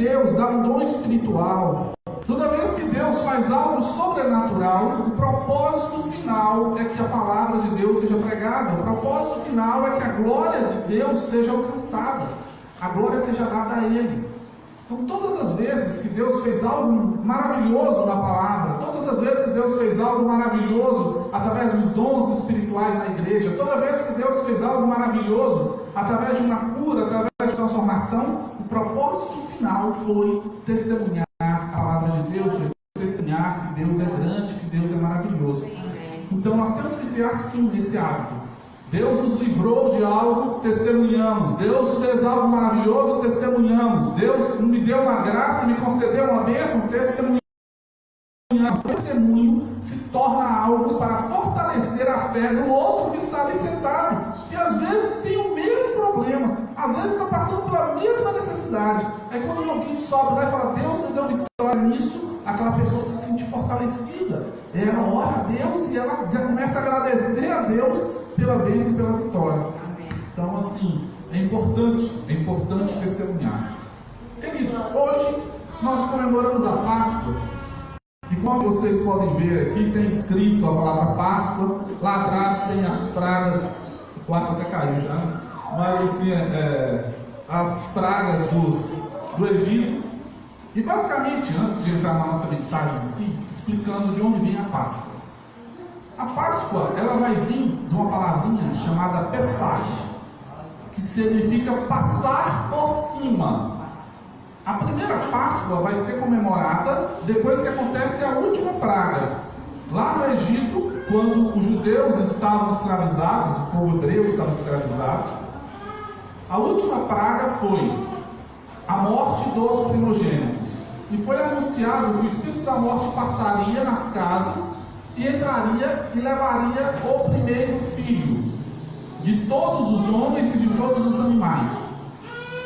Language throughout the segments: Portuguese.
Deus dá um dom espiritual, toda vez que Deus faz algo sobrenatural, o propósito final é que a palavra de Deus seja pregada, o propósito final é que a glória de Deus seja alcançada, a glória seja dada a Ele. Então, todas as vezes que Deus fez algo maravilhoso na palavra, todas as vezes que Deus fez algo maravilhoso através dos dons espirituais na igreja, toda vez que Deus fez algo maravilhoso através de uma cura, através de transformação, o propósito final foi testemunhar a palavra de Deus, foi testemunhar que Deus é grande, que Deus é maravilhoso. Então, nós temos que criar sim esse hábito. Deus nos livrou de algo, testemunhamos. Deus fez algo maravilhoso, testemunhamos. Deus me deu uma graça, me concedeu uma bênção, testemunhamos. O testemunho se torna algo para fortalecer a fé do outro que está ali sentado, que às vezes tem o mesmo problema, às vezes está passando pela mesma necessidade. Aí quando alguém sobe lá e fala, Deus me deu vitória nisso, aquela pessoa se sente fortalecida. Ela ora a Deus e ela já começa a agradecer a Deus pela bênção e pela vitória. Então, assim, é importante testemunhar. Queridos, hoje nós comemoramos a Páscoa. E como vocês podem ver aqui, tem escrito a palavra Páscoa. Lá atrás tem as pragas, o quarto até caiu já, né? Mas assim, as pragas do Egito. E basicamente, antes de entrar na nossa mensagem em si, explicando de onde vem a Páscoa. A Páscoa, ela vai vir de uma palavrinha chamada Pesach, que significa passar por cima. A primeira Páscoa vai ser comemorada depois que acontece a última praga. Lá no Egito, quando os judeus estavam escravizados, o povo hebreu estava escravizado, a última praga foi a morte dos primogênitos. E foi anunciado que o espírito da morte passaria nas casas e entraria e levaria o primeiro filho de todos os homens e de todos os animais.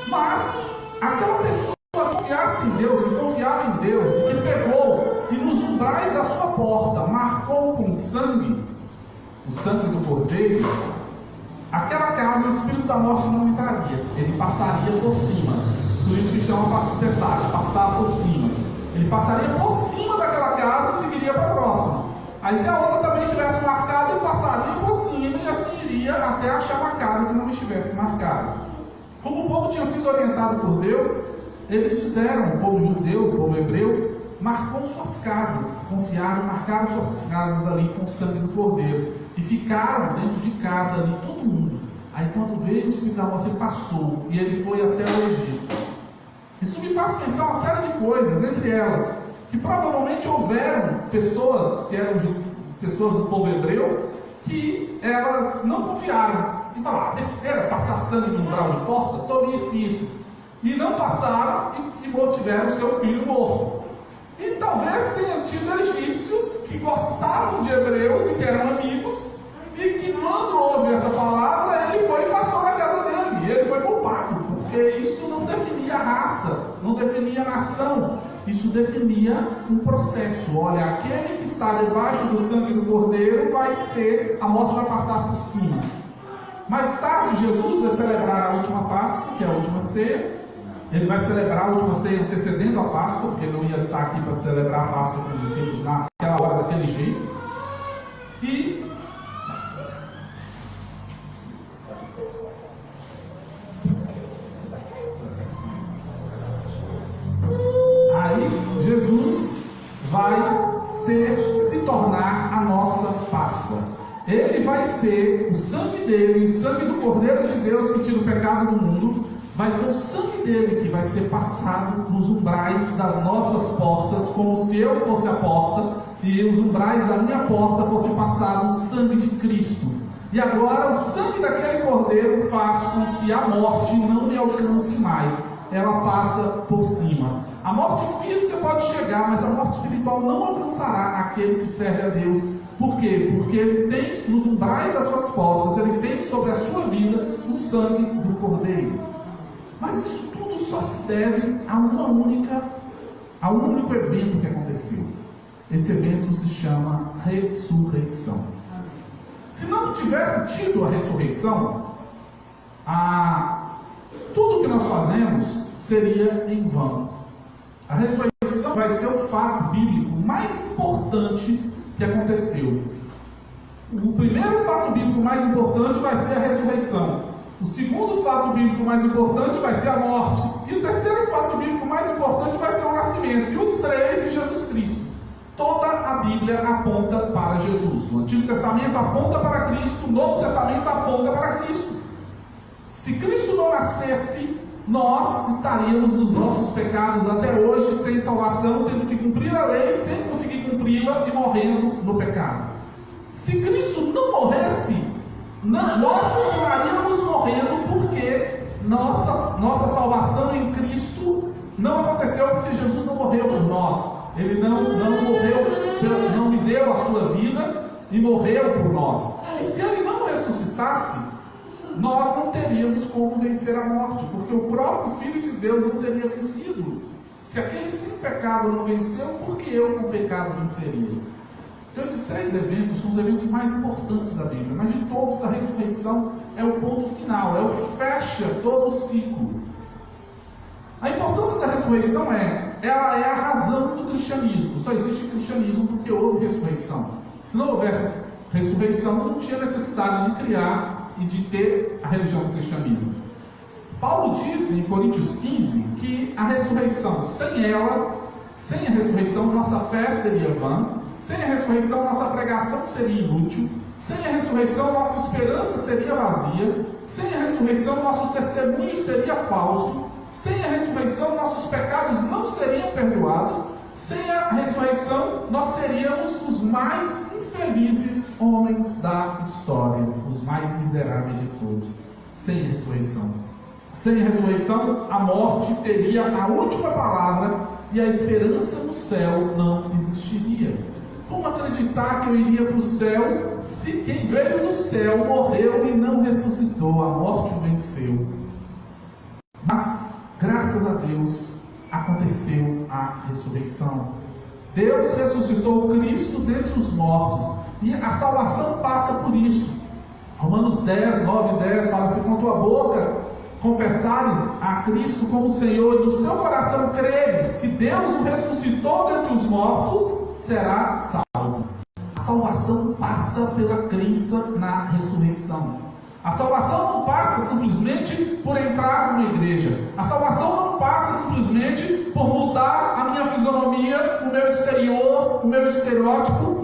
Mas aquela pessoa que confiasse em Deus, que confiava em Deus, e que pegou e nos umbrais da sua porta marcou com sangue, o sangue do cordeiro, aquela casa o espírito da morte não entraria, ele passaria por cima. Por isso que chama Pesach, passar por cima. Ele passaria por cima daquela casa e seguiria para a próxima. Aí se a outra também tivesse marcada, ele passaria por cima e assim iria até achar uma casa que não estivesse marcada. Como o povo tinha sido orientado por Deus, eles fizeram, o povo judeu, o povo hebreu, marcou suas casas, marcaram suas casas ali com o sangue do cordeiro. E ficaram dentro de casa ali, todo mundo. Aí quando veio o espírito da morte, ele passou e ele foi até o Egito. Isso me faz pensar uma série de coisas, entre elas, que provavelmente houveram pessoas que eram pessoas do povo hebreu, que elas não confiaram e falaram, besteira, passar sangue no umbral de porta, tolice isso. E não passaram e tiveram seu filho morto. E talvez tenha tido egípcios que gostavam de hebreus e que eram amigos, e que quando ouve essa palavra, ele foi e passou na casa dele, e ele foi culpado, porque isso não definia raça, não definia nação, isso definia um processo. Olha, aquele que está debaixo do sangue do cordeiro a morte vai passar por cima. Mais tarde, Jesus vai celebrar a última Páscoa, que é a última ceia. Ele vai celebrar a última ceia antecedendo a Páscoa, porque ele não ia estar aqui para celebrar a Páscoa com os discípulos naquela hora, daquele jeito. E aí Jesus vai se tornar a nossa Páscoa. Ele vai ser o sangue dele, o sangue do Cordeiro de Deus que tira o pecado do mundo. Vai ser o sangue dele que vai ser passado nos umbrais das nossas portas, como se eu fosse a porta e os umbrais da minha porta fosse passado o sangue de Cristo. E agora o sangue daquele cordeiro faz com que a morte não me alcance mais. Ela passa por cima. A morte física pode chegar, mas a morte espiritual não alcançará aquele que serve a Deus. Por quê? Porque ele tem nos umbrais das suas portas, ele tem sobre a sua vida o sangue do cordeiro. Mas isso tudo só se deve a um único evento que aconteceu. Esse evento se chama ressurreição. Se não tivesse tido a ressurreição, tudo que nós fazemos seria em vão. A ressurreição vai ser o fato bíblico mais importante que aconteceu. O primeiro fato bíblico mais importante vai ser a ressurreição. O segundo fato bíblico mais importante vai ser a morte. E o terceiro fato bíblico mais importante vai ser o nascimento. E os três de Jesus Cristo. Toda a Bíblia aponta para Jesus. O Antigo Testamento aponta para Cristo, o Novo Testamento aponta para Cristo. Se Cristo não nascesse, nós estaríamos nos nossos pecados até hoje, sem salvação, tendo que cumprir a lei, sem conseguir cumpri-la e morrendo no pecado. Se Cristo não morresse, nós continuaríamos morrendo, porque nossa salvação em Cristo não aconteceu, porque Jesus não morreu por nós. Ele não morreu, não me deu a sua vida e morreu por nós. E se Ele não ressuscitasse, nós não teríamos como vencer a morte, porque o próprio Filho de Deus não teria vencido. Se aquele sem pecado não venceu, por que eu com pecado venceria? Então esses três eventos são os eventos mais importantes da Bíblia, mas de todos a ressurreição é o ponto final, é o que fecha todo o ciclo. A importância da ressurreição ela é a razão do cristianismo. Só existe cristianismo porque houve ressurreição. Se não houvesse ressurreição, não tinha necessidade de criar e de ter a religião do cristianismo. Paulo diz em Coríntios 15 que a ressurreição, sem a ressurreição, nossa fé seria vã, sem a ressurreição, nossa pregação seria inútil, sem a ressurreição, nossa esperança seria vazia, sem a ressurreição, nosso testemunho seria falso, sem a ressurreição, nossos pecados não seriam perdoados, sem a ressurreição, nós seríamos os mais infelizes homens da história, os mais miseráveis de todos. Sem a ressurreição. Sem a ressurreição, a morte teria a última palavra e a esperança no céu não existiria. Como acreditar que eu iria para o céu se quem veio do céu morreu e não ressuscitou? A morte o venceu. Mas, graças a Deus, aconteceu a ressurreição. Deus ressuscitou Cristo dentre os mortos, e a salvação passa por isso. Romanos 10, 9 e 10 fala assim: com tua boca confessares a Cristo como Senhor, e no seu coração creres que Deus o ressuscitou dentre os mortos, será salvo. A salvação passa pela crença na ressurreição. A salvação não passa simplesmente por entrar numa igreja. A salvação não passa simplesmente por mudar a minha fisionomia, o meu exterior, o meu estereótipo,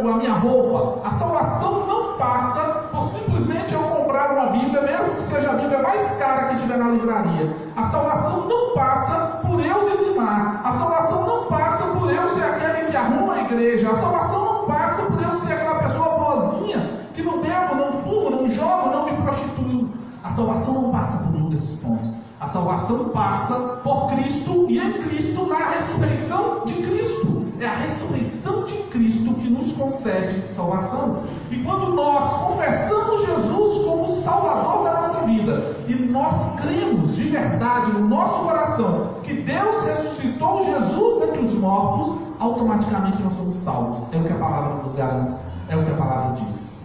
a minha roupa. A salvação não passa por simplesmente eu comprar uma Bíblia, mesmo que seja a Bíblia mais cara que tiver na livraria. A salvação não passa por eu dizimar. A salvação não passa por eu ser aquele que arruma a igreja. A salvação não passa por eu ser aquela pessoa boazinha que não bebo, não fumo, não jogo, não me prostituo. A salvação não passa por nenhum desses pontos. A salvação passa por Cristo, e em Cristo, na ressurreição de Cristo. É a ressurreição de Cristo que nos concede salvação. E quando nós confessamos Jesus como Salvador da nossa vida, e nós cremos de verdade no nosso coração que Deus ressuscitou Jesus dentre os mortos, automaticamente nós somos salvos. É o que a palavra nos garante, é o que a palavra diz.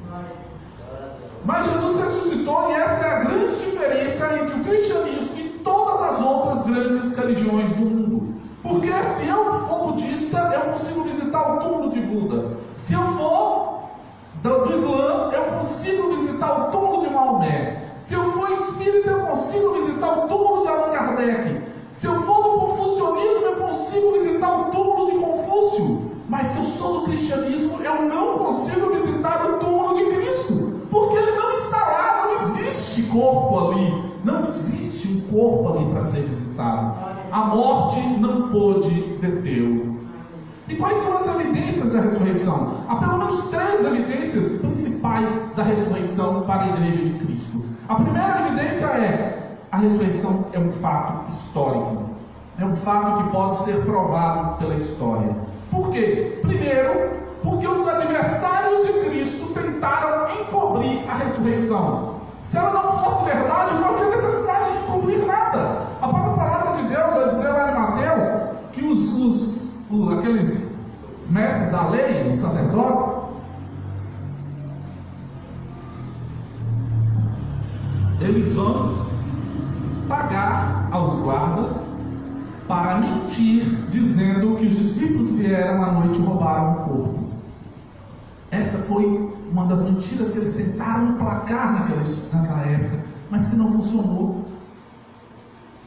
Mas Jesus ressuscitou, e essa é a grande diferença entre o cristianismo e todas as outras grandes religiões do mundo. Porque se eu for budista, eu consigo visitar o túmulo de Buda. Se eu for do Islã, eu consigo visitar o túmulo de Maomé. Se eu for espírita, eu consigo visitar o túmulo de Allan Kardec. Se eu for do confucionismo, eu consigo visitar o túmulo de Confúcio. Mas se eu sou do cristianismo, eu não consigo visitar o túmulo de Cristo. Porque ele não está lá, não existe corpo ali. Não existe um corpo ali para ser visitado. A morte não pôde detê-lo. E quais são as evidências da ressurreição? Há pelo menos 3 evidências principais da ressurreição para a Igreja de Cristo. A primeira evidência é: a ressurreição é um fato histórico. É um fato que pode ser provado pela história. Por quê? Primeiro, porque os adversários de Cristo tentaram encobrir a ressurreição. Se ela não fosse verdade, não havia necessidade de encobrir nada. A própria palavra de Deus vai dizer lá em Mateus que aqueles mestres da lei, os sacerdotes, eles vão pagar aos guardas para mentir, dizendo que os discípulos vieram à noite e roubaram o corpo. Essa foi uma das mentiras que eles tentaram emplacar naquela época, mas que não funcionou.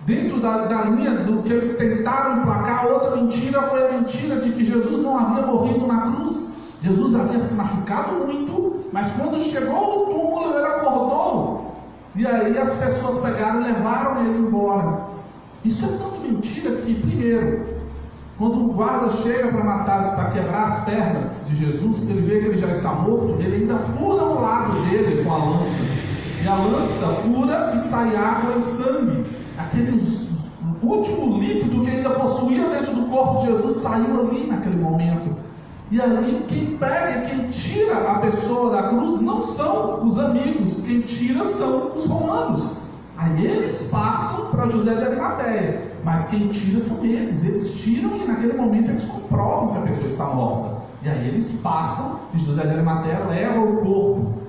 Dentro da linha do que eles tentaram emplacar, outra mentira foi a mentira de que Jesus não havia morrido na cruz. Jesus havia se machucado muito, mas quando chegou no túmulo, ele acordou. E aí as pessoas pegaram e levaram ele embora. Isso é tanto mentira que, primeiro, quando o guarda chega para quebrar as pernas de Jesus, ele vê que ele já está morto, ele ainda fura o lado dele com a lança. E a lança fura e sai água e sangue. Aquele último líquido que ainda possuía dentro do corpo de Jesus saiu ali naquele momento. E ali quem pega, quem tira a pessoa da cruz não são os amigos, quem tira são os romanos. Aí eles passam para José de Arimateia, mas quem tira são eles tiram e naquele momento eles comprovam que a pessoa está morta. E aí eles passam e José de Arimateia leva o corpo.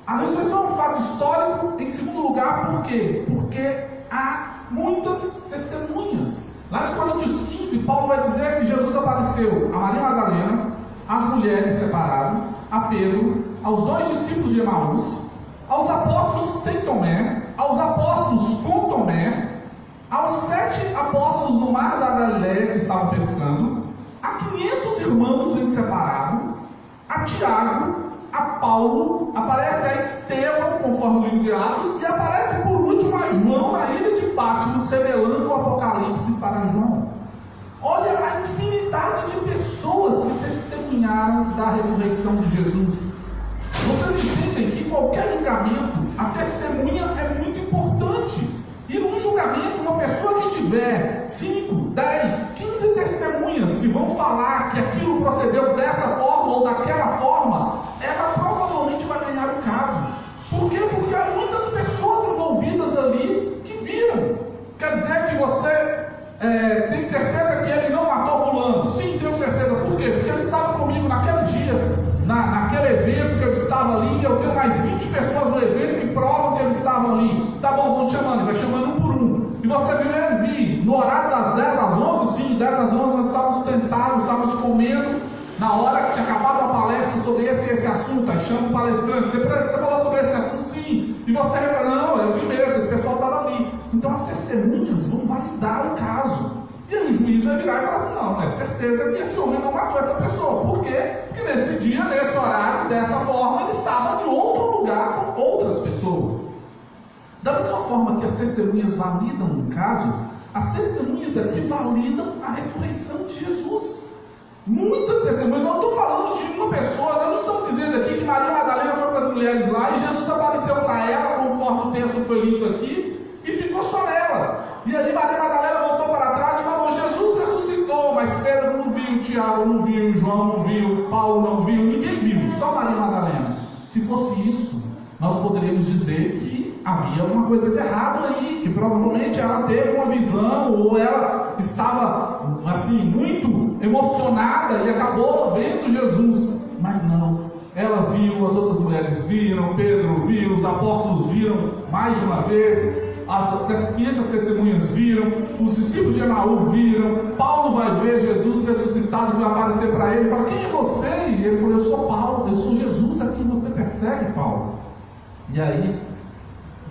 A ressurreição é um fato histórico, em segundo lugar, por quê? Porque há muitas testemunhas. Lá em Coríntios 15, Paulo vai dizer que Jesus apareceu a Maria Madalena, às mulheres separadas, a Pedro, aos 2 discípulos de Emaús, aos apóstolos sem Tomé, aos apóstolos com Tomé, aos 7 apóstolos no mar da Galileia que estavam pescando, a 500 irmãos em separado, a Tiago, a Paulo, aparece a Estevão, conforme o livro de Atos, e aparece por último a João na ilha de Patmos, revelando o Apocalipse para João. Olha a infinidade de pessoas que testemunharam da ressurreição de Jesus. Vocês entendem que em qualquer julgamento, a testemunha é muito importante. E num julgamento, uma pessoa que tiver 5, 10, 15 testemunhas que vão falar que aquilo procedeu dessa forma ou daquela forma, ela provavelmente vai ganhar o caso. Por quê? Porque há muitas pessoas envolvidas ali que viram. Quer dizer que você tem certeza que ele não matou fulano? Sim, tenho certeza. Por quê? Porque ele estava comigo naquele dia, naquele evento que eu estava ali, e eu tenho mais 20 pessoas no evento que provam que ele estava ali. Tá bom, vamos chamando, ele vai chamando um por um. E você viu ele vir no horário das 10 às 11? Sim, 10 às 11 nós estávamos tentados, estávamos comendo. Na hora que tinha acabado a palestra sobre esse assunto, aí chama o palestrante, você falou sobre esse assunto? Sim. E você revelou, não, eu vi mesmo, esse pessoal estava ali. Então as testemunhas vão validar o caso. E aí o juiz vai virar e falar assim, não, é certeza que esse homem não matou essa pessoa. Por quê? Porque nesse dia, nesse horário, dessa forma, ele estava em outro lugar com outras pessoas. Da mesma forma que as testemunhas validam um caso, as testemunhas aqui validam a ressurreição de Jesus. Muitas testemunhas, não estou falando de uma pessoa, não estamos dizendo aqui que Maria Madalena foi para as mulheres lá e Jesus apareceu para ela, conforme o texto foi lido aqui, e ficou só nela. E aí Maria Madalena voltou para trás e falou, Jesus ressuscitou, mas Pedro não viu, Tiago não viu, João não viu, Paulo não viu, ninguém viu, só Maria Madalena. Se fosse isso, nós poderíamos dizer que havia alguma coisa de errado aí, que provavelmente ela teve uma visão, ou ela estava assim, muito emocionada e acabou vendo Jesus. Mas não, ela viu, as outras mulheres viram, Pedro viu, os apóstolos viram mais de uma vez, as 500 testemunhas viram, os discípulos de Emaús viram, Paulo vai ver Jesus ressuscitado, vai aparecer para ele e fala, quem é você? E ele falou, eu sou Paulo, eu sou Jesus a quem você persegue, Paulo. E aí,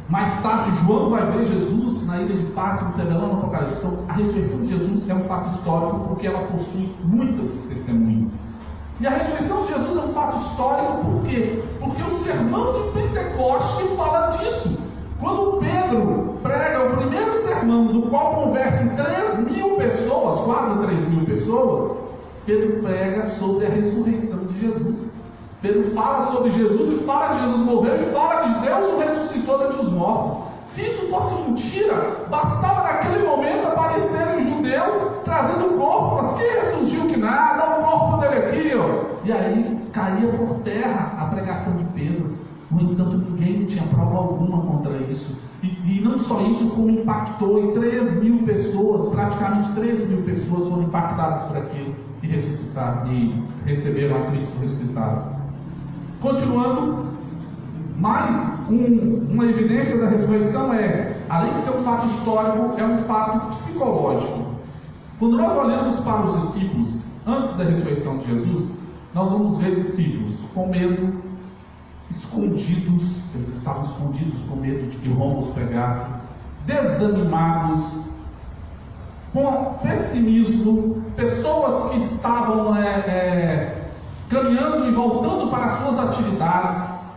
mais tarde, João vai ver Jesus na ilha de Patmos, revelando o Apocalipse. Então, a ressurreição de Jesus é um fato histórico, porque ela possui muitas testemunhas. E a ressurreição de Jesus é um fato histórico, por quê? Porque o sermão de Pentecoste fala disso. Quando Pedro prega o primeiro sermão, do qual convertem 3.000 pessoas, quase 3.000 pessoas, Pedro prega sobre a ressurreição de Jesus. Pedro fala sobre Jesus e fala que Jesus morreu e fala que Deus o ressuscitou dentre os mortos. Se isso fosse mentira, bastava naquele momento aparecerem os judeus trazendo o corpo, mas quem ressurgiu que nada, o corpo dele aqui, ó. E aí caía por terra a pregação de Pedro. No entanto, ninguém tinha prova alguma contra isso. E não só isso, como impactou em 3.000 pessoas, praticamente 3.000 pessoas foram impactadas por aquilo e ressuscitaram, e receberam a Cristo ressuscitado. Continuando, mais uma evidência da ressurreição é além de ser um fato histórico, é um fato psicológico. Quando nós olhamos para os discípulos antes da ressurreição de Jesus, nós vamos ver discípulos com medo, escondidos, eles estavam escondidos com medo de que Roma os pegasse, desanimados, com pessimismo, pessoas que estavam caminhando e voltando para as suas atividades.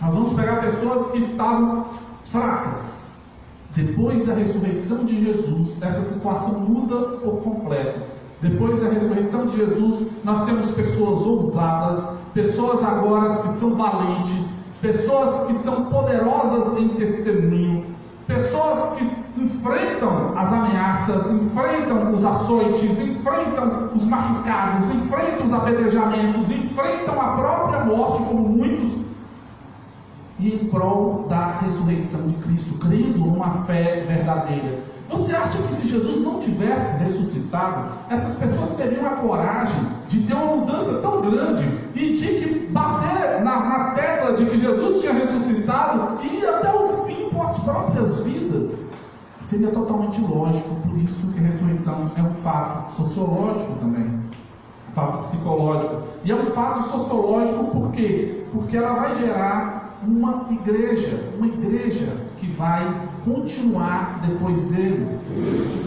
Nós vamos pegar pessoas que estavam fracas. Depois da ressurreição de Jesus, essa situação muda por completo. Depois da ressurreição de Jesus, nós temos pessoas ousadas, pessoas agora que são valentes, pessoas que são poderosas em testemunho, pessoas que enfrentam as ameaças, enfrentam os açoites, enfrentam os machucados, enfrentam os apedrejamentos, enfrentam a própria morte, como muitos, e em prol da ressurreição de Cristo, crendo numa fé verdadeira. Você acha que se Jesus não tivesse ressuscitado, essas pessoas teriam a coragem de ter uma mudança tão grande e de que bater na tecla de que Jesus tinha ressuscitado e ir até o fim com as próprias vidas? Seria totalmente lógico. Por isso que a ressurreição é um fato sociológico também, um fato psicológico. E é um fato sociológico por quê? Porque ela vai gerar uma igreja que vai continuar depois dele.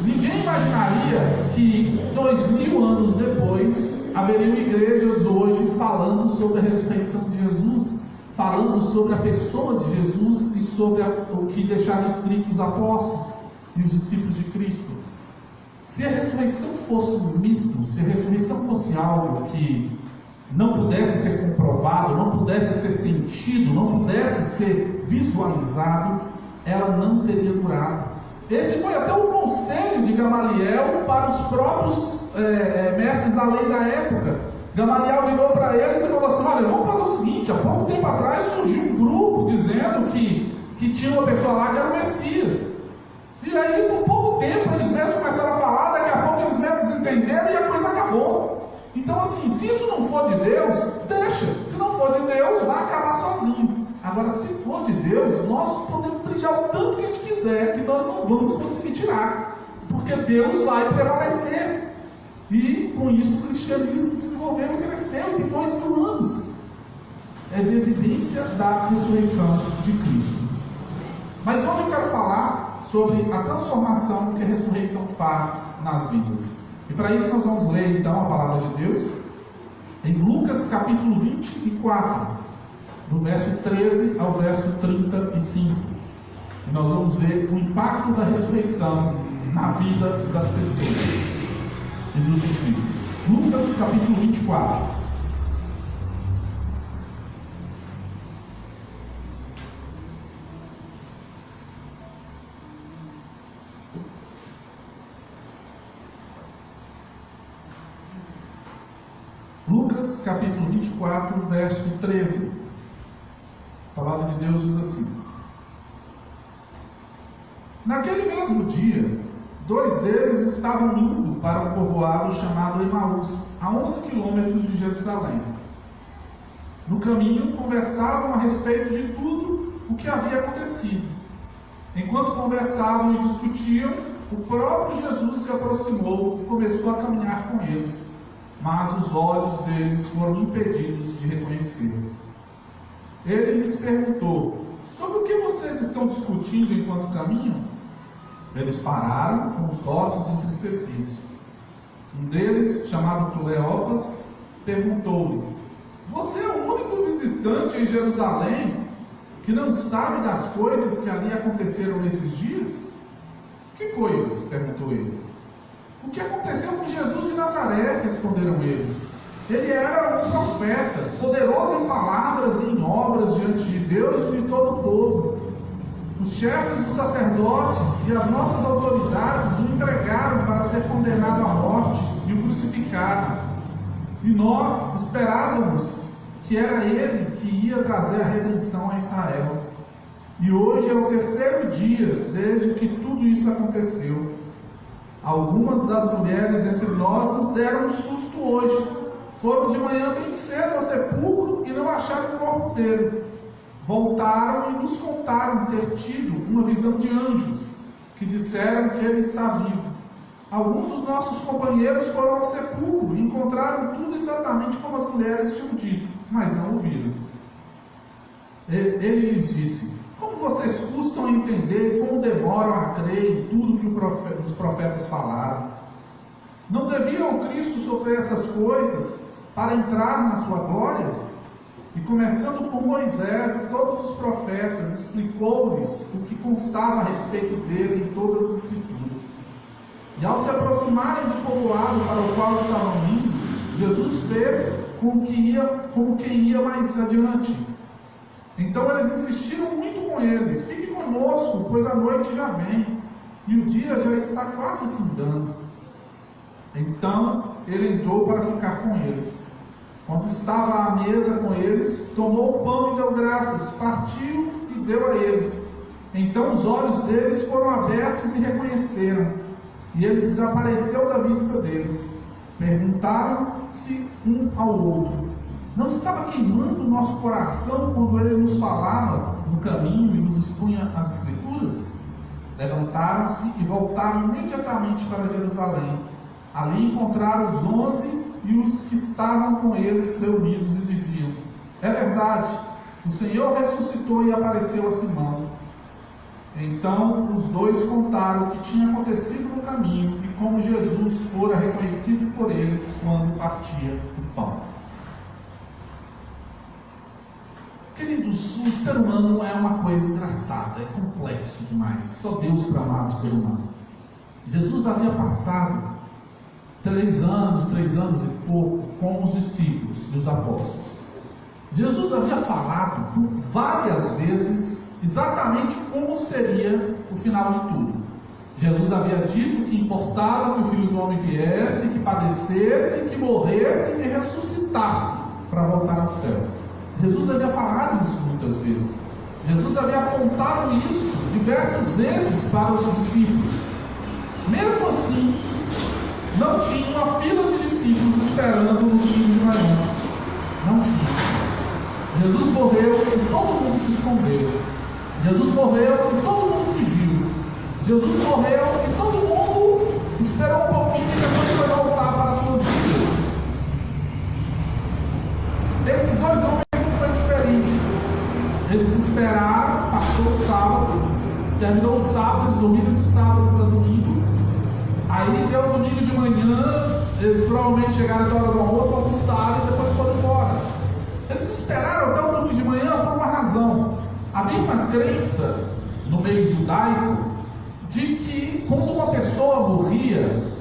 Ninguém imaginaria que 2000 anos depois haveriam igrejas hoje falando sobre a ressurreição de Jesus, falando sobre a pessoa de Jesus e sobre o que deixaram escrito os apóstolos e os discípulos de Cristo. Se a ressurreição fosse um mito, se a ressurreição fosse algo que não pudesse ser comprovado, não pudesse ser sentido, não pudesse ser visualizado, ela não teria durado. Esse foi até o conselho de Gamaliel para os próprios mestres da lei da época. Gamaliel virou para eles e falou assim: olha, vamos fazer o seguinte, há pouco tempo atrás surgiu um grupo dizendo que tinha uma pessoa lá que era o Messias. E aí, com pouco tempo, eles mesmos começaram a falar, daqui a pouco eles mesmos entenderam e a coisa acabou. Então, assim, se isso não for de Deus, deixa. Se não for de Deus, vai acabar sozinho. Agora, se for de Deus, nós podemos brigar o tanto que a gente quiser, que nós não vamos conseguir tirar, porque Deus vai prevalecer. E com isso o cristianismo desenvolveu e cresceu, tem 2000 anos. É evidência da ressurreição de Cristo. Mas hoje eu quero falar sobre a transformação que a ressurreição faz nas vidas. E para isso nós vamos ler então a palavra de Deus em Lucas capítulo 24, do verso 13 ao verso 35. E nós vamos ver o impacto da ressurreição na vida das pessoas e dos discípulos. Lucas capítulo 24. Lucas capítulo 24, verso 13. A palavra de Deus diz assim: naquele mesmo dia, 2 deles estavam indo para um povoado chamado Emaús, a 11 quilômetros de Jerusalém. No caminho, conversavam a respeito de tudo o que havia acontecido. Enquanto conversavam e discutiam, o próprio Jesus se aproximou e começou a caminhar com eles, mas os olhos deles foram impedidos de reconhecê-lo. Ele lhes perguntou: sobre o que vocês estão discutindo enquanto caminham? Eles pararam com os rostos entristecidos. Um deles, chamado Cleopas, perguntou-lhe: você é o único visitante em Jerusalém que não sabe das coisas que ali aconteceram nesses dias? Que coisas? Perguntou ele. O que aconteceu com Jesus de Nazaré? Responderam eles. Ele era um profeta, poderoso em palavras e em obras diante de Deus e de todo o povo. Os chefes dos sacerdotes e as nossas autoridades o entregaram para ser condenado à morte e o crucificaram. E nós esperávamos que era ele que ia trazer a redenção a Israel. E hoje é o 3º dia desde que tudo isso aconteceu. Algumas das mulheres entre nós nos deram um susto hoje. Foram de manhã bem cedo ao sepulcro e não acharam o corpo dele. voltaram e nos contaram ter tido uma visão de anjos, que disseram que ele está vivo. Alguns dos nossos companheiros foram ao sepulcro e encontraram tudo exatamente como as mulheres tinham dito, mas não o viram. Ele lhes disse: como vocês custam a entender e como demoram a crer em tudo que os profetas falaram? Não devia o Cristo sofrer essas coisas para entrar na sua glória? E começando por Moisés e todos os profetas, explicou-lhes o que constava a respeito dele em todas as Escrituras. E ao se aproximarem do povoado para o qual estavam indo, Jesus fez como quem ia mais adiante. Então eles insistiram muito com ele: fique conosco, pois a noite já vem, e o dia já está quase findando. Então ele entrou para ficar com eles. Quando estava à mesa com eles, tomou o pão e deu graças, partiu e deu a eles. Então os olhos deles foram abertos e reconheceram, e ele desapareceu da vista deles. Perguntaram-se um ao outro: não estava queimando o nosso coração quando ele nos falava no caminho e nos expunha as Escrituras? Levantaram-se e voltaram imediatamente para Jerusalém. Ali encontraram os 11 e os que estavam com eles reunidos e diziam: é verdade, o Senhor ressuscitou e apareceu a Simão. Então os dois contaram o que tinha acontecido no caminho e como Jesus fora reconhecido por eles quando partia o pão. Queridos, o ser humano é uma coisa engraçada, é complexo demais. Só Deus para amar o ser humano. Jesus havia passado 3 anos e pouco com os discípulos e os apóstolos. Jesus havia falado por várias vezes exatamente como seria o final de tudo. Jesus havia dito que importava que o Filho do Homem viesse, que padecesse, que morresse e que ressuscitasse para voltar ao céu. Jesus havia falado isso muitas vezes. Jesus havia apontado isso diversas vezes para os discípulos. Mesmo assim, não tinha uma fila de discípulos esperando no domingo de manhã. Não tinha. Jesus morreu e todo mundo se escondeu. Jesus morreu e todo mundo fugiu. Jesus morreu e todo mundo esperou um pouquinho e depois foi voltar para as suas vidas. Esses 2 homens não foi diferente. Eles esperaram, passou o sábado, terminou o sábado, eles dormiram de sábado para domingo. Aí deu o domingo de manhã, eles provavelmente chegaram até a hora do almoço, almoçaram e depois foram embora. Eles esperaram até o domingo de manhã por uma razão. Havia uma crença no meio judaico de que quando uma pessoa morria,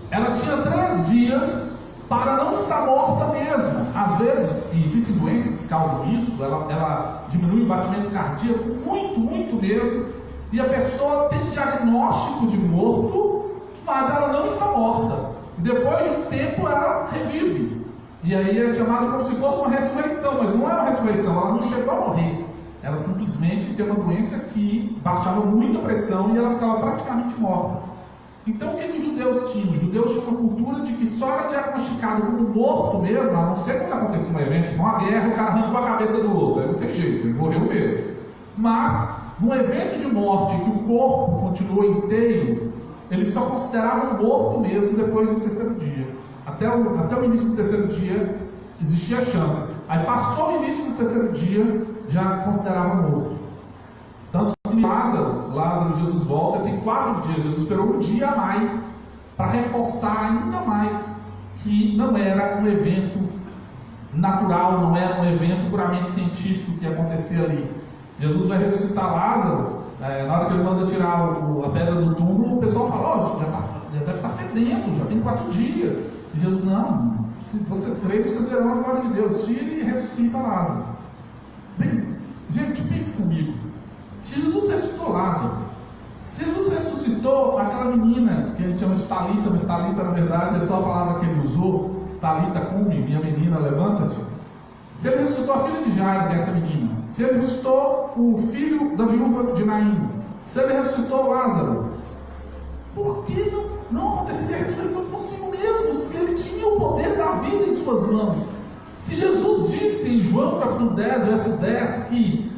ela tinha 3 dias para não estar morta mesmo. Às vezes, e existem doenças que causam isso, ela diminui o batimento cardíaco muito mesmo, e a pessoa tem diagnóstico de morto, mas ela não está morta. Depois de um tempo ela revive. E aí é chamado como se fosse uma ressurreição, mas não é uma ressurreição, ela não chegou a morrer. Ela simplesmente tem uma doença que baixava muito a pressão e ela ficava praticamente morta. Então o que os judeus tinham? Os judeus tinham uma cultura de que só era diagnosticado como morto mesmo, a não ser quando acontecia um evento, tipo uma guerra, o cara arrancou a cabeça do outro, aí não tem jeito, ele morreu mesmo. Mas, num evento de morte que o corpo continuou inteiro, eles só consideravam morto mesmo depois do 3º dia. Até o início do 3º dia existia a chance. Aí passou o início do 3º dia, já consideravam morto. Tanto que Lázaro, Jesus volta, ele tem 4 dias. Jesus esperou um dia a mais para reforçar ainda mais que não era um evento natural, não era um evento puramente científico que ia acontecer ali. Jesus vai ressuscitar Lázaro. Na hora que ele manda tirar a pedra do túmulo, o pessoal fala: já deve estar fedendo, já tem 4 dias. E Jesus: não, se vocês creem, vocês verão a glória de Deus. Tire e ressuscita Lázaro. Bem, gente, pense comigo. Jesus ressuscitou Lázaro. Jesus ressuscitou aquela menina que a gente chama de Talita, mas Talita na verdade é só a palavra que ele usou. Talita cumi, minha menina, levanta-te. Se ele ressuscitou a filha de Jairo, essa menina. Se ele ressuscitou o filho da viúva de Naim. Se ele ressuscitou Lázaro, por que não aconteceria a ressurreição consigo mesmo, se ele tinha o poder da vida em suas mãos? Se Jesus disse em João capítulo 10, verso 10, que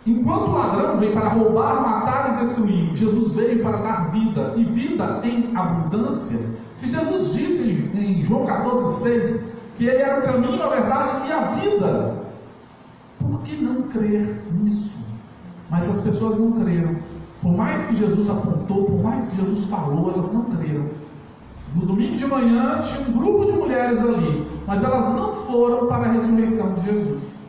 Enquanto o ladrão veio para roubar, matar e destruir, Jesus veio para dar vida, e vida em abundância. Se Jesus disse em João 14,6 que Ele era o caminho, a verdade e a vida, por que não crer nisso? Mas as pessoas não creram. Por mais que Jesus apontou, por mais que Jesus falou, elas não creram. No domingo de manhã tinha um grupo de mulheres ali, mas elas não foram para a ressurreição de Jesus.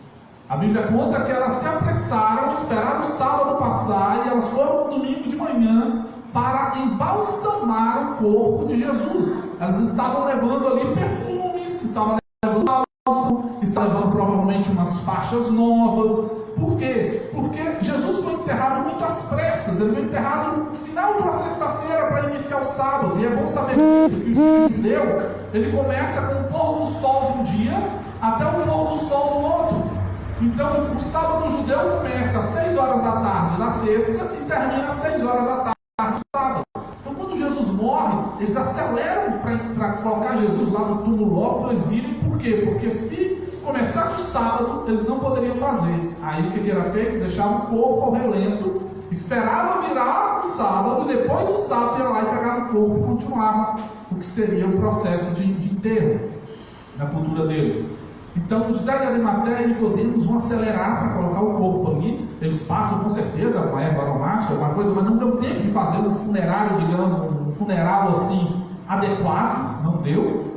A Bíblia conta que elas se apressaram, esperaram o sábado passar, e elas foram no domingo de manhã para embalsamar o corpo de Jesus. Elas estavam levando ali perfumes, estavam levando bálsamo, estavam levando provavelmente umas faixas novas. Por quê? Porque Jesus foi enterrado muito às pressas. Ele foi enterrado no final de uma sexta-feira para iniciar o sábado. E é bom saber disso, que o dia judeu, ele começa com o pôr do sol de um dia até o pôr do sol do outro. Então o sábado judeu começa às 6 horas da tarde na sexta e termina às 6 horas da tarde no sábado. Então quando Jesus morre, eles aceleram para colocar Jesus lá no túmulo logo do exílio. Por quê? Porque se começasse o sábado, eles não poderiam fazer. Aí o que era feito? Deixava o corpo ao relento, esperava virar o sábado, e depois do sábado ia lá e pegava o corpo e continuava o que seria o processo de enterro na cultura deles. Então José de Arimateia e Nicodemos vão acelerar para colocar o corpo ali. Eles passam com certeza uma erva aromática, alguma coisa, mas não deu tempo de fazer um funerário, digamos, um funeral assim adequado, não deu.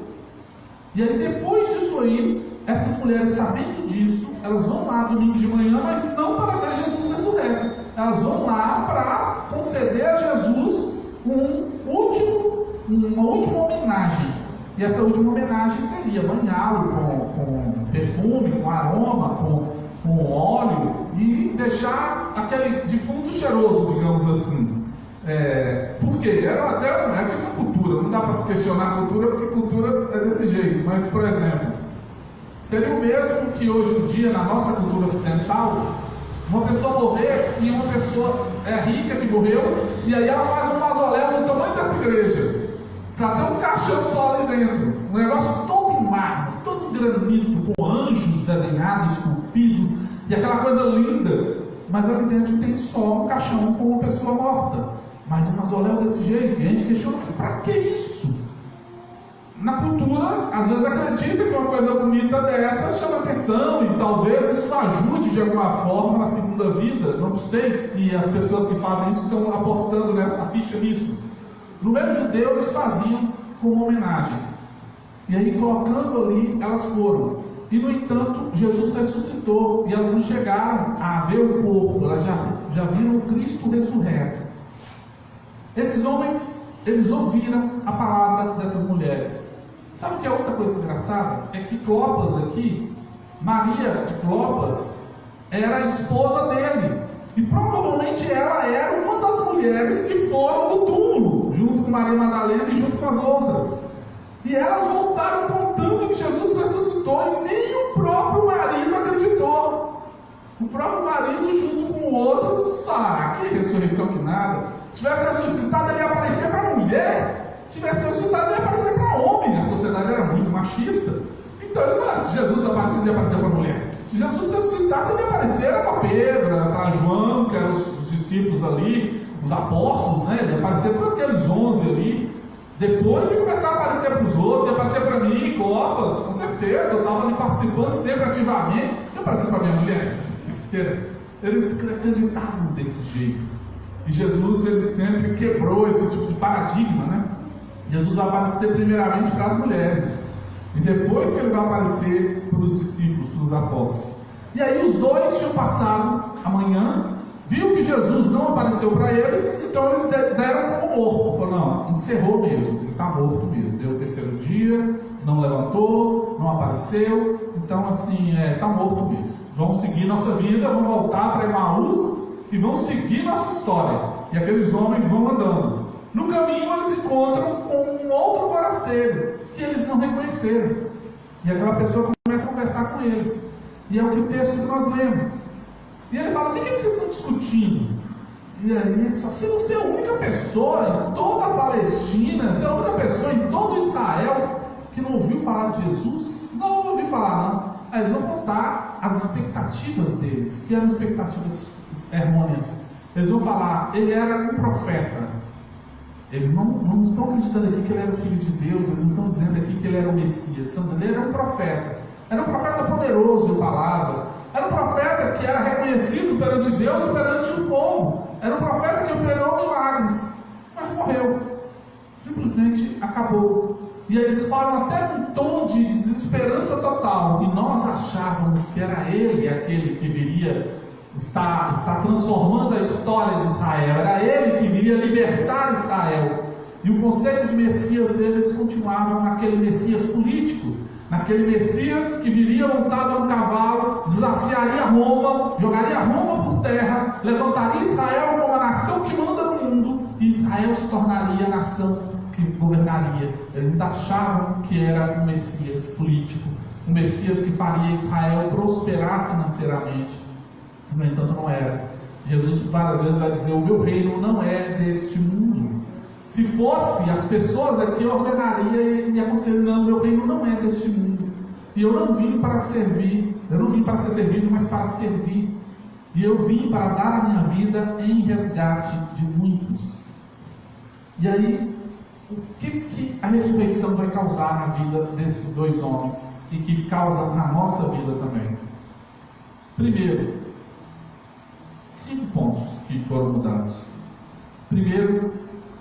E aí depois disso aí, essas mulheres, sabendo disso, elas vão lá domingo de manhã, mas não para ver Jesus ressurreto. Elas vão lá para conceder a Jesus uma última homenagem. E essa última homenagem seria banhá-lo com perfume, com aroma, com óleo, e deixar aquele defunto cheiroso, digamos assim. Por quê? É questão cultura, não dá para se questionar a cultura, porque cultura é desse jeito. Mas, por exemplo, seria o mesmo que hoje em dia, na nossa cultura ocidental, uma pessoa morrer e uma pessoa rica que morreu, e aí ela faz um mausoléu do tamanho dessa igreja, para ter um caixão só ali dentro, um negócio todo em mármore, todo em granito, com anjos desenhados, esculpidos, e aquela coisa linda, mas ali dentro tem só um caixão com uma pessoa morta. Mas um mausoléu desse jeito, e a gente questiona, mas para que isso? Na cultura, às vezes acredita que uma coisa bonita dessa chama atenção, e talvez isso ajude de alguma forma na segunda vida. Não sei se as pessoas que fazem isso estão apostando nessa ficha nisso. No meio judeu eles faziam como uma homenagem, e aí colocando ali, elas foram. E no entanto, Jesus ressuscitou, e elas não chegaram a ver o corpo, elas já viram o Cristo ressurreto. Esses homens, eles ouviram a palavra dessas mulheres. Sabe o que é outra coisa engraçada? É que Clopas aqui, Maria de Clopas, era a esposa dele. E provavelmente ela era uma das mulheres que foram no túmulo, junto com Maria Madalena e junto com as outras. E elas voltaram contando que Jesus ressuscitou, e nem o próprio marido acreditou. O próprio marido junto com o outro, que ressurreição que nada. Se tivesse ressuscitado, ele ia aparecer para a mulher. Se tivesse ressuscitado, ele ia aparecer para homem. A sociedade era muito machista. Então eles falaram, se Jesus aparecesse, ia aparecer para a mulher. Se Jesus ressuscitasse, ele ia aparecer para Pedro, para João, que eram os discípulos ali, os apóstolos, né? Ele ia aparecer para aqueles 11 ali. Depois ia começar a aparecer para os outros, ia aparecer para mim, Clopas, com certeza. Eu estava ali participando sempre ativamente. Ia aparecer para minha mulher. Besteira. Eles acreditavam desse jeito. E Jesus, ele sempre quebrou esse tipo de paradigma, né? Jesus vai aparecer primeiramente para as mulheres, e depois que ele vai aparecer para os discípulos, para os apóstolos. E aí os dois tinham passado a manhã, viu que Jesus não apareceu para eles, então eles deram como morto. Falaram, não, encerrou mesmo, ele está morto mesmo. Deu o terceiro dia, não levantou, não apareceu, então assim, está morto mesmo. Vamos seguir nossa vida, vamos voltar para Emaús e vamos seguir nossa história. E aqueles homens vão andando. No caminho eles encontram com um outro forasteiro, que eles não reconheceram. E aquela pessoa começa a conversar com eles. E é o que o texto que nós lemos. E ele fala, o que vocês estão discutindo? E aí ele fala, se você é a única pessoa em toda a Palestina, você é a única pessoa em todo Israel que não ouviu falar de Jesus? Não ouvi falar não. Aí eles vão contar as expectativas deles, que eram expectativas errôneas. Eles vão falar, ele era um profeta. Eles não estão acreditando aqui que ele era o Filho de Deus, eles não estão dizendo aqui que ele era o Messias, estão dizendo que ele era um profeta. Era um profeta poderoso em palavras, era um profeta que era reconhecido perante Deus e perante o povo, era um profeta que operou milagres, mas morreu, simplesmente acabou. E aí eles falam até num tom de desesperança total, e nós achávamos que era ele aquele que viria está transformando a história de Israel, era ele que viria libertar Israel. E o conceito de Messias deles continuava naquele Messias político, naquele Messias que viria montado no cavalo, desafiaria Roma, jogaria Roma por terra, levantaria Israel como a nação que manda no mundo, e Israel se tornaria a nação que governaria. Eles ainda achavam que era um Messias político, um Messias que faria Israel prosperar financeiramente. No entanto, não era. Jesus várias vezes vai dizer, o meu reino não é deste mundo. Se fosse, as pessoas aqui ordenariam e aconselhariam, não, meu reino não é deste mundo. E eu não vim para servir, eu não vim para ser servido, mas para servir. E eu vim para dar a minha vida em resgate de muitos. E aí, o que a ressurreição vai causar na vida desses dois homens? E que causa na nossa vida também? Primeiro, 5 pontos que foram mudados. Primeiro,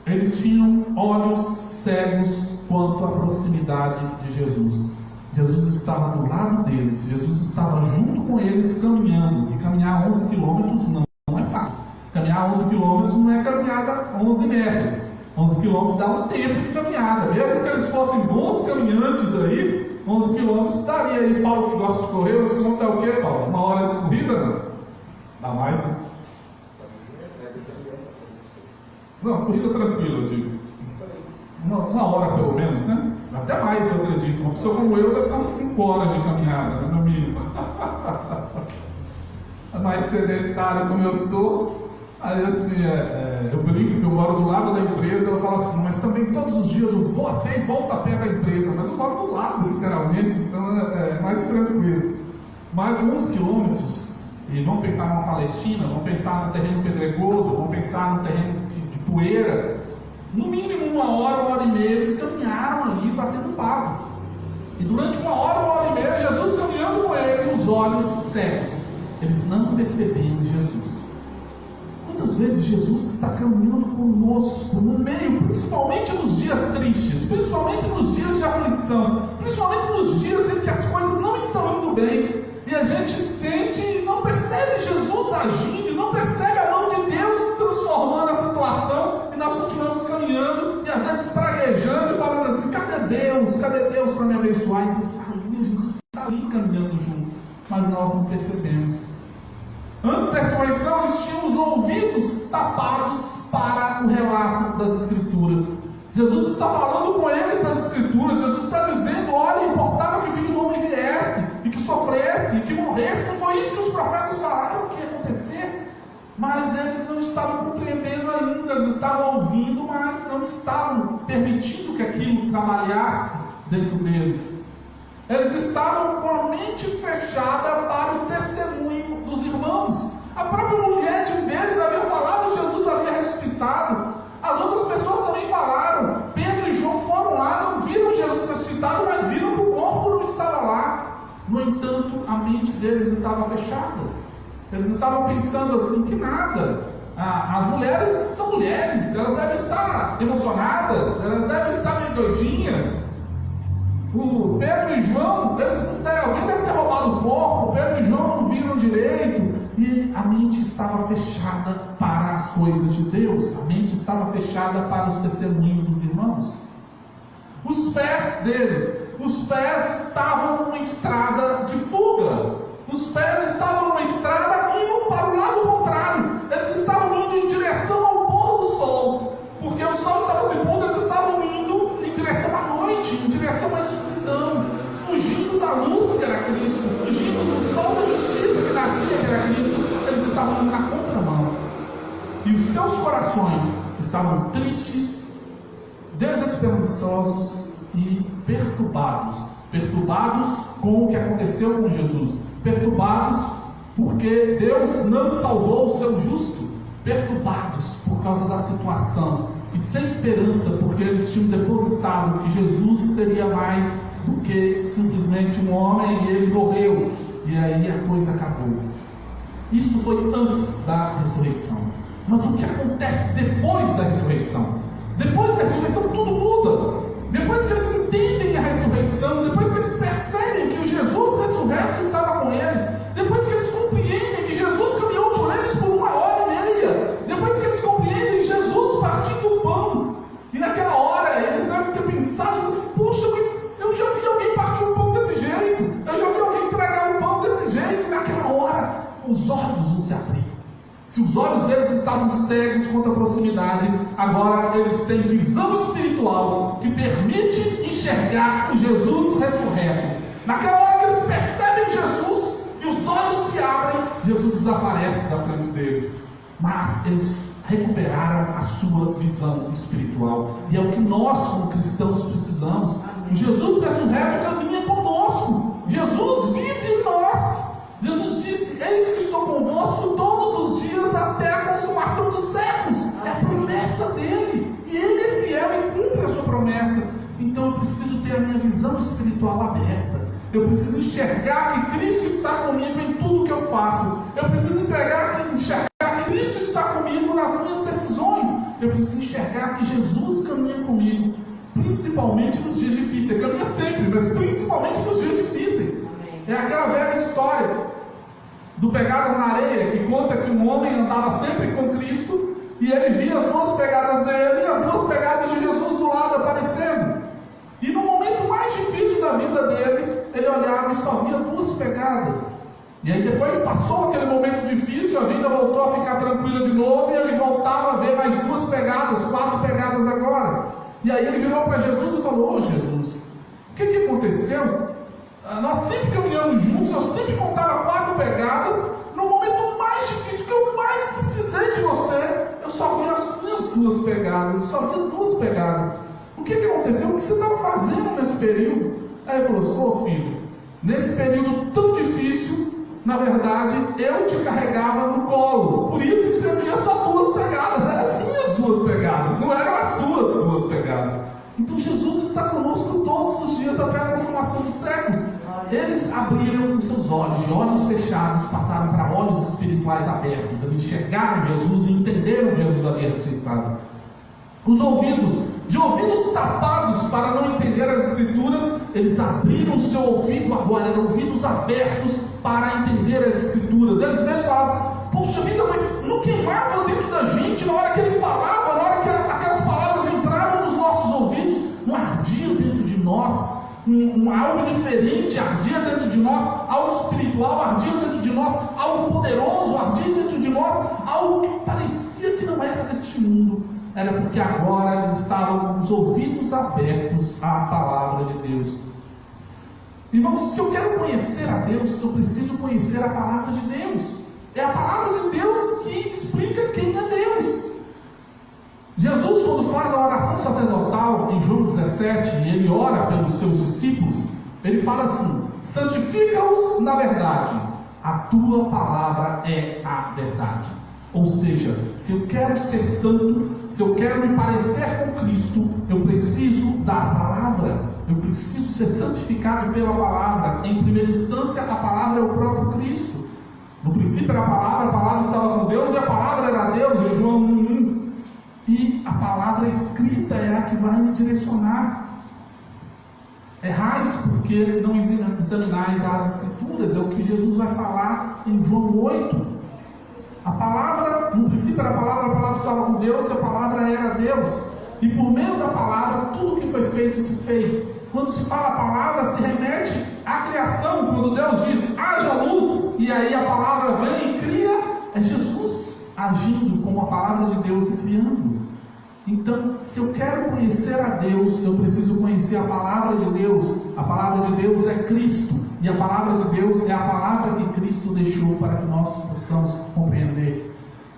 eles tinham olhos cegos quanto à proximidade de Jesus. Jesus estava do lado deles, Jesus estava junto com eles caminhando. E caminhar 11 quilômetros não é fácil. Caminhar 11 quilômetros não é caminhada 11 metros. 11 quilômetros dá um tempo de caminhada. Mesmo que eles fossem bons caminhantes aí, 11 quilômetros daria aí. Paulo que gosta de correr, 11 quilômetros é o quê, Paulo? 1 hora de corrida, não? Dá mais, né? Não, corrida tranquila, eu digo. Uma hora pelo menos, né? Até mais, eu acredito. Uma pessoa como eu deve ser umas 5 horas de caminhada, né, no mínimo. Mais sedentário como eu sou, aí assim, eu brinco que eu moro do lado da empresa, eu falo assim, mas também todos os dias eu vou a pé e volto a pé da empresa, mas eu moro do lado, literalmente, então é mais tranquilo. Mais 11 quilômetros. E vão pensar numa Palestina, vão pensar no terreno pedregoso, vão pensar no terreno de poeira. No mínimo 1 hora e meia, eles caminharam ali batendo papo. E durante 1 hora e meia, Jesus caminhando com ele, os olhos cegos. Eles não percebiam Jesus. Quantas vezes Jesus está caminhando conosco, no meio, principalmente nos dias tristes, principalmente nos dias de aflição, principalmente nos dias em que as coisas não estão indo bem, e a gente sente e não percebe Jesus agindo, não percebe a mão de Deus transformando a situação, e nós continuamos caminhando, e às vezes praguejando e falando assim, cadê Deus para me abençoar? E Deus está ali, Jesus está ali caminhando junto, mas nós não percebemos. Antes da ressurreição, eles tinham os ouvidos tapados para o relato das Escrituras. Jesus está falando com eles das Escrituras. Jesus está dizendo, olha, importava que o Filho do Homem viesse, e que sofresse, e que morresse. Não foi isso que os profetas falaram que ia acontecer. Mas eles não estavam compreendendo ainda. Eles estavam ouvindo, mas não estavam permitindo que aquilo trabalhasse dentro deles. Eles estavam com a mente fechada para o testemunho dos irmãos. A própria mulher de um deles havia falado que Jesus havia ressuscitado. As outras pessoas também falaram. Pedro e João foram lá, não viram Jesus ressuscitado, mas viram que o corpo não estava lá. No entanto, a mente deles estava fechada. Eles estavam pensando assim, que nada. As mulheres são mulheres, elas devem estar emocionadas, elas devem estar meio doidinhas. O Pedro e João, alguém deve ter roubado o corpo, Pedro e João não viram direito, e a mente estava fechada para as coisas de Deus, a mente estava fechada para os testemunhos dos irmãos. Os pés deles, estavam numa estrada de fuga, os pés estavam numa estrada indo para o lado contrário, eles estavam indo em direção ao pôr do sol, porque o sol estava se pondo, eles estavam indo em direção à noite, em direção à escuridão, fugindo da luz que era Cristo, fugindo do sol da justiça que nascia que era Cristo. Eles estavam indo na contramão, e os seus corações estavam tristes, desesperançosos e perturbados, perturbados com o que aconteceu com Jesus, perturbados porque Deus não salvou o seu justo, perturbados por causa da situação e sem esperança, porque eles tinham depositado que Jesus seria mais do que simplesmente um homem e ele morreu, e aí a coisa acabou. Isso foi antes da ressurreição. Mas o que acontece depois da ressurreição? Depois da ressurreição tudo muda. Depois que eles entendem a ressurreição, depois que eles percebem que o Jesus ressurreto estava com eles, depois que eles compreendem que Jesus caminhou por eles por 1h30, depois que eles compreendem Jesus partindo o pão, e naquela hora eles devem ter pensado assim: poxa, mas eu já vi alguém partir o pão desse jeito, eu já vi alguém entregar o pão desse jeito. E naquela hora os olhos vão se abrir. Se os olhos deles estavam cegos contra a proximidade, agora eles têm visão espiritual que permite enxergar o Jesus ressurreto. Naquela hora que eles percebem Jesus e os olhos se abrem, Jesus desaparece da frente deles. Mas eles recuperaram a sua visão espiritual. E é o que nós, como cristãos, precisamos. O Jesus ressurreto caminha conosco. Jesus vive em nós. Jesus disse: eis que estou convosco todos os dias até a consumação dos séculos. É a promessa dele, e ele é fiel e cumpre a sua promessa. Então eu preciso ter a minha visão espiritual aberta. Eu preciso enxergar que Cristo está comigo em tudo que eu faço. Eu preciso enxergar que Cristo está comigo nas minhas decisões. Eu preciso enxergar que Jesus caminha comigo, principalmente nos dias difíceis. Ele caminha sempre, mas principalmente nos dias difíceis. É aquela velha história do pegada na areia, que conta que um homem andava sempre com Cristo e ele via as 2 pegadas dele e as 2 pegadas de Jesus do lado aparecendo. E no momento mais difícil da vida dele, ele olhava e só via 2 pegadas. E aí depois passou aquele momento difícil, a vida voltou a ficar tranquila de novo, e ele voltava a ver mais 2 pegadas, 4 pegadas agora. E aí ele virou para Jesus e falou: ô Jesus, o que aconteceu? Nós sempre caminhamos juntos, eu sempre contava 4 pegadas, no momento mais difícil, que eu mais precisei de você, eu só vi as minhas 2 pegadas, só vi 2 pegadas. O que aconteceu? O que você estava fazendo nesse período? Aí ele falou assim: ô filho, nesse período tão difícil, na verdade, eu te carregava no colo, por isso que você via só 2 pegadas, eram as minhas 2 pegadas, não eram as suas 2 pegadas. Então Jesus está conosco todos os dias até a consumação dos séculos. Eles abriram os seus olhos, de olhos fechados, passaram para olhos espirituais abertos. Eles enxergaram Jesus e entenderam que Jesus havia ressuscitado. Os ouvidos, de ouvidos tapados para não entender as Escrituras, eles abriram o seu ouvido agora, eram ouvidos abertos para entender as Escrituras. Eles mesmos falavam: poxa vida, mas não queimava dentro da gente na hora que ele falava, na hora que aquelas palavras entravam nos nossos ouvidos, não ardia dentro de nós, algo diferente ardia dentro de nós, algo espiritual ardia dentro de nós, algo poderoso ardia dentro de nós, algo que parecia que não era deste mundo. Era porque agora eles estavam com os ouvidos abertos à palavra de Deus. Irmãos, se eu quero conhecer a Deus, eu preciso conhecer a palavra de Deus. É a palavra de Deus que explica quem é Deus. Jesus, quando faz a oração sacerdotal em João 17, e ele ora pelos seus discípulos, ele fala assim: santifica-os na verdade, a tua palavra é a verdade. Ou seja, se eu quero ser santo, se eu quero me parecer com Cristo, eu preciso da palavra, eu preciso ser santificado pela palavra. Em primeira instância, a palavra é o próprio Cristo. No princípio era a palavra estava com Deus e a palavra era Deus, em João 1:1. E a palavra escrita é a que vai me direcionar. Errais porque não examinais as Escrituras, é o que Jesus vai falar em João 8. A palavra, no princípio era a palavra estava com Deus e a palavra era Deus. E por meio da palavra, tudo que foi feito se fez. Quando se fala a palavra, se remete à criação. Quando Deus diz, haja luz, e aí a palavra vem e cria, é Jesus agindo como a palavra de Deus e criando. Então, se eu quero conhecer a Deus, eu preciso conhecer a palavra de Deus. A palavra de Deus é Cristo. E a palavra de Deus é a palavra que Cristo deixou para que nós possamos compreender.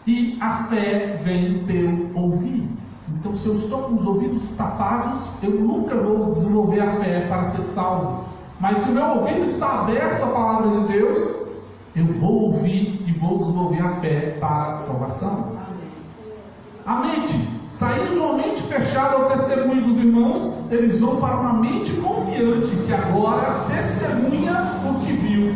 E a fé vem pelo ouvir. Então, se eu estou com os ouvidos tapados, eu nunca vou desenvolver a fé para ser salvo. Mas se o meu ouvido está aberto à palavra de Deus, eu vou ouvir e vou desenvolver a fé para a salvação. A mente, saindo de uma mente fechada ao testemunho dos irmãos, eles vão para uma mente confiante, que agora testemunha o que viu.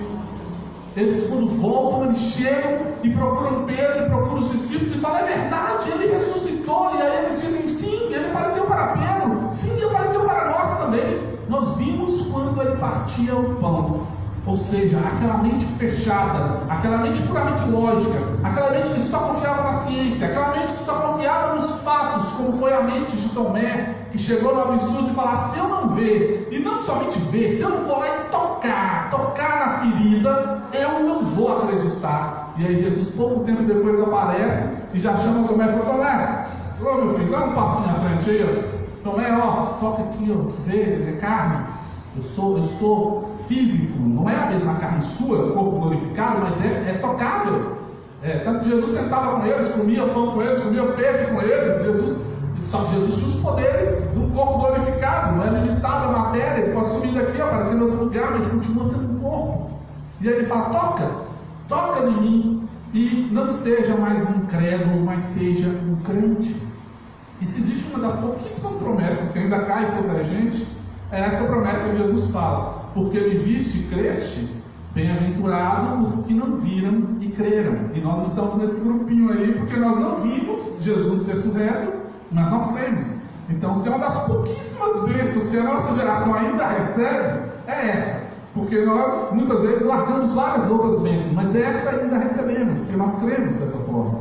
Eles, quando voltam, eles chegam e procuram Pedro, e procuram os discípulos e falam: é verdade, ele ressuscitou. E aí eles dizem: sim, ele apareceu para Pedro, sim, ele apareceu para nós também. Nós vimos quando ele partia o pão. Ou seja, aquela mente fechada, aquela mente puramente lógica, aquela mente que só confiava na ciência, aquela mente que só confiava nos fatos, como foi a mente de Tomé, que chegou no absurdo de falar: se eu não ver, e não somente ver, se eu não for lá e tocar na ferida, eu não vou acreditar. E aí Jesus, pouco tempo depois, aparece e já chama Tomé e fala: Tomé, ô meu filho, dá um passinho à frente aí, ó. Tomé, ó, toca aqui, ó, vê, é carne. Eu sou físico, não é a mesma carne sua, o corpo glorificado, mas é tocável. Tanto que Jesus sentava com eles, comia pão com eles, comia peixe com eles. Só que Jesus tinha os poderes do corpo glorificado, não é limitado à matéria, ele pode subir daqui, aparecer em outro lugar, mas continua sendo um corpo. E aí ele fala: toca em mim, e não seja mais um incrédulo, mas seja um crente. E se existe uma das pouquíssimas promessas que ainda cai sobre a gente, é essa promessa que Jesus fala: porque me viste e creste, bem-aventurados os que não viram e creram. E nós estamos nesse grupinho aí, porque nós não vimos Jesus ressurreto, mas nós cremos. Então, se é uma das pouquíssimas bênçãos que a nossa geração ainda recebe, é essa. Porque nós, muitas vezes, largamos várias outras bênçãos, mas essa ainda recebemos, porque nós cremos dessa forma.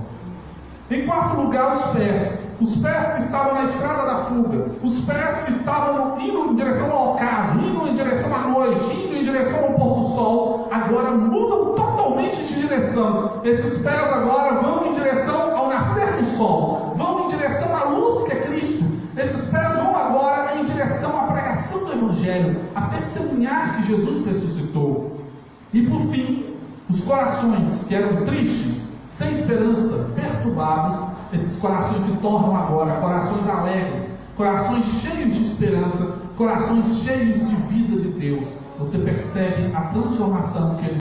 Em quarto lugar, os pés. Os pés que estavam na estrada da fuga, os pés que estavam indo em direção ao ocaso, indo em direção à noite, indo em direção ao pôr do sol, agora mudam totalmente de direção. Esses pés agora vão em direção ao nascer do sol, vão em direção à luz que é Cristo. Esses pés vão agora em direção à pregação do Evangelho, a testemunhar que Jesus ressuscitou. E por fim, os corações que eram tristes, sem esperança, perturbados, esses corações se tornam agora corações alegres, corações cheios de esperança, corações cheios de vida de Deus. Você percebe a transformação que eles